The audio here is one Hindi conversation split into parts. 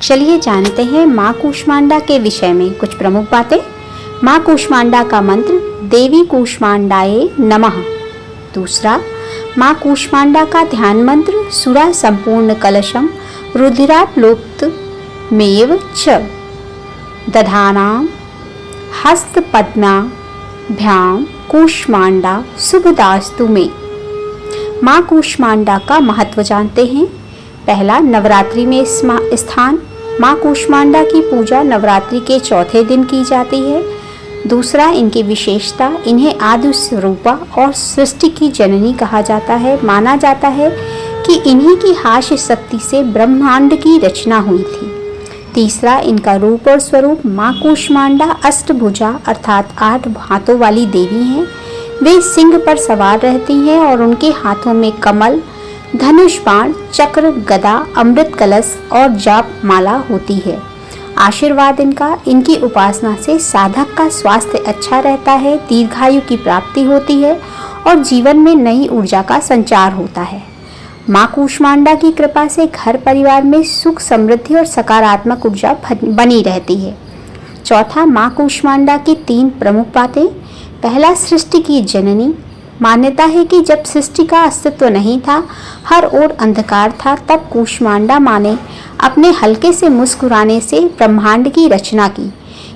चलिए जानते हैं माँ कूष्मांडा के विषय में कुछ प्रमुख बातें। माँ कूष्मांडा का मंत्र देवी कूष्मांडाये नमः। दूसरा, माँ कूष्मांडा का ध्यान मंत्र सुरा संपूर्ण कलशम रुधिराप्लुप्त मेव च दधानाम हस्त पद्माभ्याम कूष्मांडा शुभदास्तु में। माँ कूष्मांडा का महत्व जानते हैं। पहला, नवरात्रि में स्थान। माँ कूष्मांडा की पूजा नवरात्रि के चौथे दिन की जाती है। दूसरा, इनकी विशेषता, इन्हें आदि स्वरूपा और सृष्टि की जननी कहा जाता है। माना जाता है कि इन्हीं की हास्य शक्ति से ब्रह्मांड की रचना हुई थी। तीसरा, इनका रूप और स्वरूप। माँ कूष्मांडा अष्टभुजा अर्थात 8 हाथों वाली देवी हैं। वे सिंह पर सवार रहती हैं और उनके हाथों में कमल, धनुष बाण, चक्र, गदा, अमृत कलश और जाप माला होती है। आशीर्वाद इनकी उपासना से साधक का स्वास्थ्य अच्छा रहता है, दीर्घायु की प्राप्ति होती है और जीवन में नई ऊर्जा का संचार होता है। माँ कूष्मांडा की कृपा से घर परिवार में सुख, समृद्धि और सकारात्मक ऊर्जा बनी रहती है। चौथा, माँ कूष्मांडा की 3 प्रमुख बातें। पहला, सृष्टि की जननी। मान्यता है कि जब सृष्टि का अस्तित्व नहीं था, हर ओर अंधकार था, तब कूष्मांडा माँ ने अपने हल्के से मुस्कुराने से ब्रह्मांड की रचना की।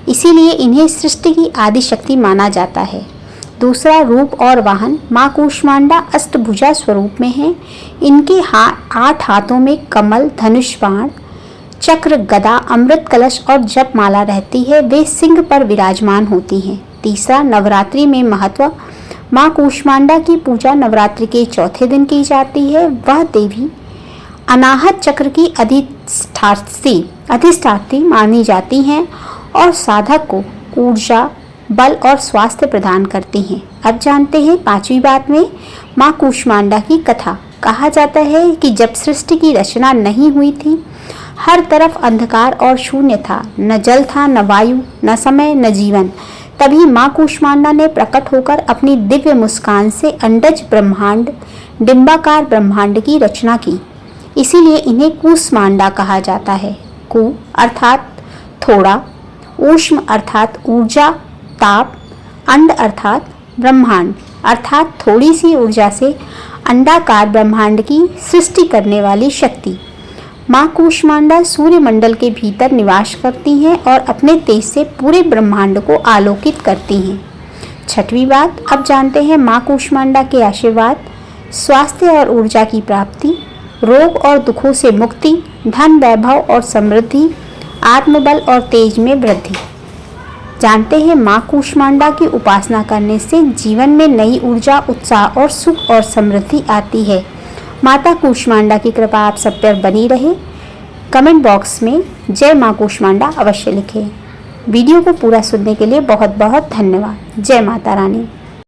इसीलिए इन्हें सृष्टि की आदि शक्ति माना जाता है। दूसरा, रूप और वाहन। माँ कूष्मांडा अष्टभुजा स्वरूप में है। इनके 8 हाथों में कमल, धनुष बाण, चक्र, गदा, अमृत कलश और जप माला रहती है। वे सिंह पर विराजमान होती हैं। तीसरा, नवरात्रि में महत्व। माँ कूष्मांडा की पूजा नवरात्रि के चौथे दिन की जाती है। वह देवी अनाहत चक्र की अधिष्ठात्री मानी जाती हैं और साधक को ऊर्जा, बल और स्वास्थ्य प्रदान करती हैं। अब जानते हैं 5वीं बात में माँ कूष्मांडा की कथा। कहा जाता है कि जब सृष्टि की रचना नहीं हुई थी, हर तरफ अंधकार और शून्य था। न जल था, न वायु, न समय, न जीवन। तभी माँ कूष्मांडा ने प्रकट होकर अपनी दिव्य मुस्कान से अंडज ब्रह्मांड, डिंबाकार ब्रह्मांड की रचना की। इसीलिए इन्हें कूष्मांडा कहा जाता है। कु अर्थात थोड़ा, ऊष्म अर्थात ऊर्जा, ताप, अंड अर्थात ब्रह्मांड अर्थात थोड़ी सी ऊर्जा से अंडाकार ब्रह्मांड की सृष्टि करने वाली शक्ति। माँ कूष्मांडा सूर्यमंडल के भीतर निवास करती हैं और अपने तेज से पूरे ब्रह्मांड को आलोकित करती हैं। 6वीं बात, अब जानते हैं माँ कूष्मांडा के आशीर्वाद। स्वास्थ्य और ऊर्जा की प्राप्ति, रोग और दुखों से मुक्ति, धन, वैभव और समृद्धि, आत्मबल और तेज में वृद्धि। जानते हैं माँ कूष्मांडा की उपासना करने से जीवन में नई ऊर्जा, उत्साह और सुख और समृद्धि आती है। माता कूष्मांडा की कृपा आप सब पर बनी रहे। कमेंट बॉक्स में जय माँ कूष्मांडा अवश्य लिखें। वीडियो को पूरा सुनने के लिए बहुत बहुत धन्यवाद। जय माता रानी।